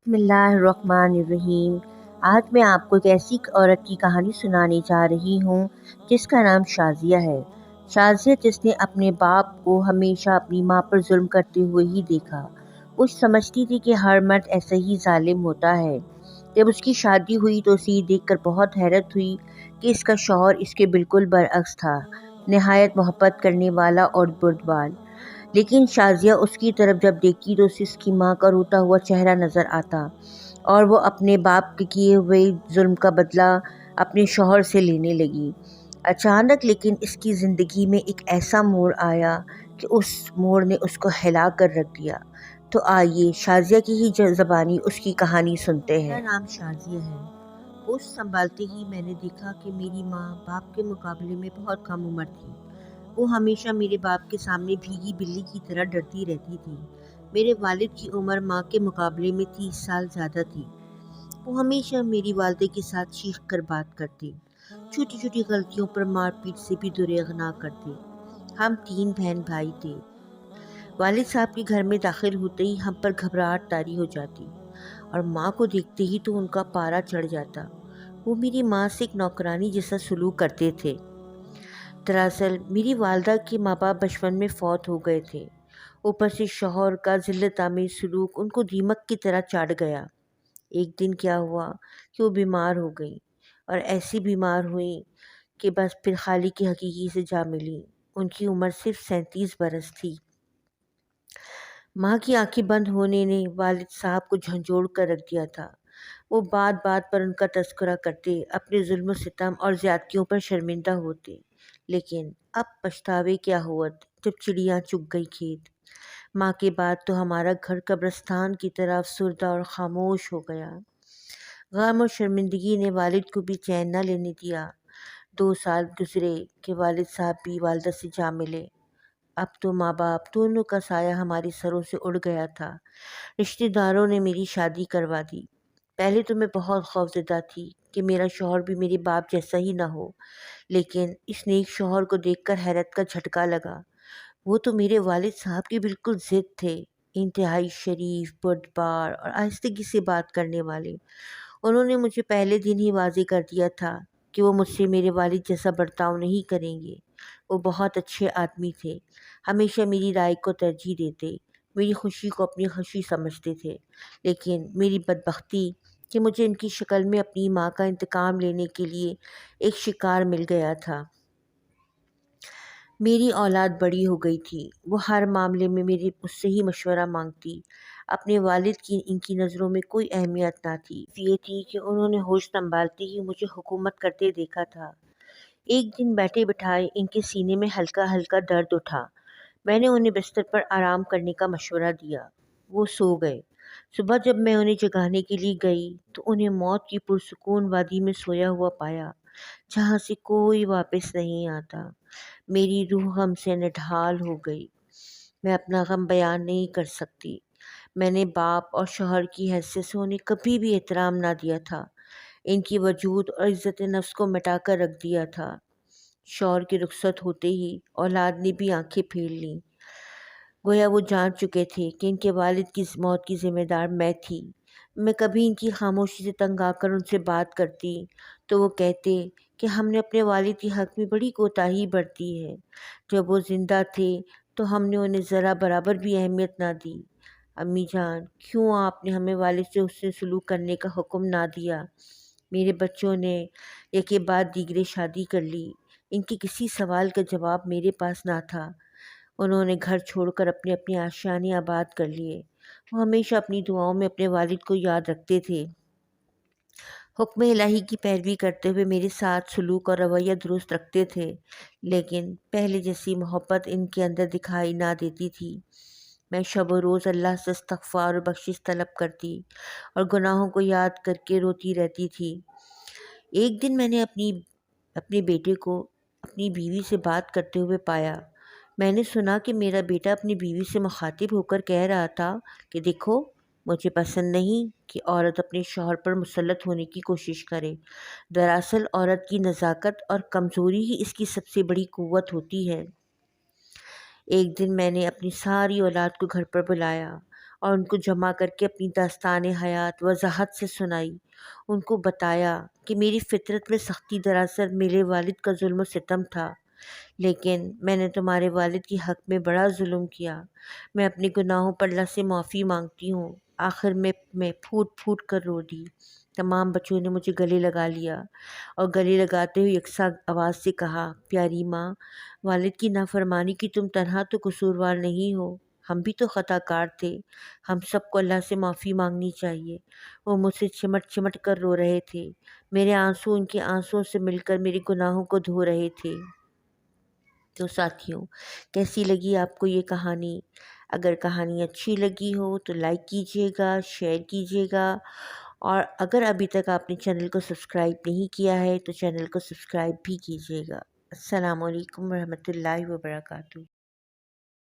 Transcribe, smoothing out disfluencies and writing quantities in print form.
बिस्मिल्लाहिर्रहमानिर्रहीम। आज मैं आपको एक ऐसी औरत की कहानी सुनाने जा रही हूँ जिसका नाम शाज़िया है। शाज़िया जिसने अपने बाप को हमेशा अपनी माँ पर जुल्म करते हुए ही देखा। वो समझती थी कि हर मर्द ऐसा ही जालिम होता है। जब उसकी शादी हुई तो उसे ये देखकर बहुत हैरत हुई कि इसका शौहर इसके बिल्कुल बरअक्स था, नहायत मोहब्बत करने वाला और बुर्दबाल। लेकिन शाज़िया उसकी तरफ जब देखती तो उसे उसकी माँ का रोता हुआ चेहरा नज़र आता और वो अपने बाप के किए हुए जुल्म का बदला अपने शौहर से लेने लगी। अचानक लेकिन इसकी ज़िंदगी में एक ऐसा मोड़ आया कि उस मोड़ ने उसको हिला कर रख दिया। तो आइए शाज़िया की ही ज़बानी उसकी कहानी सुनते हैं। मेरा नाम शाज़िया है। होश संभालते ही मैंने देखा कि मेरी माँ बाप के मुकाबले में बहुत कम उम्र थी। वो हमेशा मेरे बाप के सामने भीगी बिल्ली की तरह डरती रहती थी। मेरे वालिद की उम्र माँ के मुकाबले में 30 साल ज़्यादा थी। वो हमेशा मेरी वालदे के साथ चीख कर बात करते, छोटी छोटी गलतियों पर मार पीट से भी दुरेग ना करते। हम 3 बहन भाई थे। वालिद साहब के घर में दाखिल होते ही हम पर घबराहट तारी हो जाती और माँ को देखते ही तो उनका पारा चढ़ जाता। वो मेरी माँ से एक नौकरानी जैसा सलूक करते थे। दरअसल मेरी वालदा के माँ बाप बचपन में फौत हो गए थे। ऊपर से शौहर का ज़िल्लत-आमेज़ सलूक उनको दीमक की तरह चाट गया। एक दिन क्या हुआ कि वो बीमार हो गई और ऐसी बीमार हुई कि बस फिर खालिक की हकीकी से जा मिली। उनकी उम्र सिर्फ 37 बरस थी। माँ की आंखें बंद होने ने वालिद साहब को झंझोड़ कर रख दिया था। वो बात बात पर उनका तज़किरा करते, अपने जुल्म सितम और ज़्यादतियों पर शर्मिंदा होते। लेकिन अब पछतावे क्या हुआ जब चिड़ियाँ चुग गई खेत। माँ के बाद तो हमारा घर कब्रिस्तान की तरह अफसुर्दा और खामोश हो गया। गम और शर्मिंदगी ने वालिद को भी चैन न लेने दिया। 2 साल गुजरे कि वालिद साहब भी वालदा से जा मिले। अब तो माँ बाप दोनों का साया हमारे सरों से उड़ गया था। रिश्तेदारों ने मेरी शादी करवा दी। पहले तो मैं बहुत खौफज़दा थी कि मेरा शौहर भी मेरे बाप जैसा ही ना हो, लेकिन इस नेक शौहर को देखकर हैरत का झटका लगा। वो तो मेरे वालिद साहब की बिल्कुल ज़िद थे, इंतहाई शरीफ, बुर्दबार और आहिस्तगी से बात करने वाले। उन्होंने मुझे पहले दिन ही वाज़ेह कर दिया था कि वो मुझसे मेरे वालिद जैसा बर्ताव नहीं करेंगे। वो बहुत अच्छे आदमी थे, हमेशा मेरी राय को तरजीह देते, मेरी खुशी को अपनी खुशी समझते थे। लेकिन मेरी बदबख्ती कि मुझे इनकी शक्ल में अपनी माँ का इंतकाम लेने के लिए एक शिकार मिल गया था। मेरी औलाद बड़ी हो गई थी। वो हर मामले में मुझसे ही मशवरा मांगती। अपने वालिद की इनकी नज़रों में कोई अहमियत ना थी। ये थी कि उन्होंने होश संभालते ही मुझे हुकूमत करते देखा था। एक दिन बैठे बिठाए इनके सीने में हल्का हल्का दर्द उठा। मैंने उन्हें बिस्तर पर आराम करने का मशवरा दिया। वो सो गए। सुबह जब मैं उन्हें जगाने के लिए गई तो उन्हें मौत की पुरसुकून वादी में सोया हुआ पाया, जहाँ से कोई वापस नहीं आता। मेरी रूह गम से निढाल हो गई। मैं अपना गम बयान नहीं कर सकती। मैंने बाप और शौहर की हैसियत से उन्हें कभी भी एहतराम ना दिया था। इनकी वजूद और इज़्ज़त नफ्स को मिटा कर रख दिया था। शौहर के रुखसत होते ही औलाद ने भी आंखें फेर लीं। गोया वो जान चुके थे कि इनके वालिद की मौत की ज़िम्मेदार मैं थी। मैं कभी इनकी खामोशी से तंग आकर उनसे बात करती तो वो कहते कि हमने अपने वालिद के हक़ में बड़ी कोताही बरती है। जब वो ज़िंदा थे तो हमने उन्हें ज़रा बराबर भी अहमियत ना दी। अम्मी जान, क्यों आपने हमें वालिद से उससे सलूक करने का हुक्म ना दिया? मेरे बच्चों ने एक के बाद दीगरे शादी कर ली। इनके किसी सवाल का जवाब मेरे पास ना था। उन्होंने घर छोड़कर अपने अपने आशियाने आबाद कर लिए। वो हमेशा अपनी दुआओं में अपने वालिद को याद रखते थे। हुक्म इलाही की पैरवी करते हुए मेरे साथ सलूक और रवैया दुरुस्त रखते थे, लेकिन पहले जैसी मोहब्बत इनके अंदर दिखाई ना देती थी। मैं शब व रोज़ अल्लाह से इस्तग़फ़ार और बख्शिश तलब करती और गुनाहों को याद करके रोती रहती थी। एक दिन मैंने अपने बेटे को अपनी बीवी से बात करते हुए पाया। मैंने सुना कि मेरा बेटा अपनी बीवी से मुखातिब होकर कह रहा था कि देखो, मुझे पसंद नहीं कि औरत अपने शौहर पर मुसल्लत होने की कोशिश करे। दरअसल औरत की नज़ाकत और कमज़ोरी ही इसकी सबसे बड़ी क़ुव्वत होती है। एक दिन मैंने अपनी सारी औलाद को घर पर बुलाया اور ان کو جمع کر کے اپنی داستان حیات وضاحت سے سنائی۔ ان کو بتایا کہ میری فطرت میں سختی دراصل میرے والد کا ظلم و ستم تھا، لیکن میں نے تمہارے والد کی حق میں بڑا ظلم کیا۔ میں اپنے گناہوں پر اللہ سے معافی مانگتی ہوں۔ آخر میں پھوٹ پھوٹ کر رو دی۔ تمام بچوں نے مجھے گلے لگا لیا اور گلے لگاتے ہوئے یکساں آواز سے کہا، پیاری ماں، والد کی نافرمانی کی تم تنہا تو قصوروار نہیں ہو، ہم بھی تو خطا کار تھے، ہم سب کو اللہ سے معافی مانگنی چاہیے۔ وہ مجھ سے چمٹ چمٹ کر رو رہے تھے، میرے آنسو ان کے آنسوؤں سے مل کر میرے گناہوں کو دھو رہے تھے۔ تو ساتھیوں، کیسی لگی آپ کو یہ کہانی؟ اگر کہانی اچھی لگی ہو تو لائک کیجیے گا، شیئر کیجیے گا، اور اگر ابھی تک آپ نے چینل کو سبسکرائب نہیں کیا ہے تو چینل کو سبسکرائب بھی کیجیے گا۔ السلام علیکم ورحمۃ اللہ وبرکاتہ۔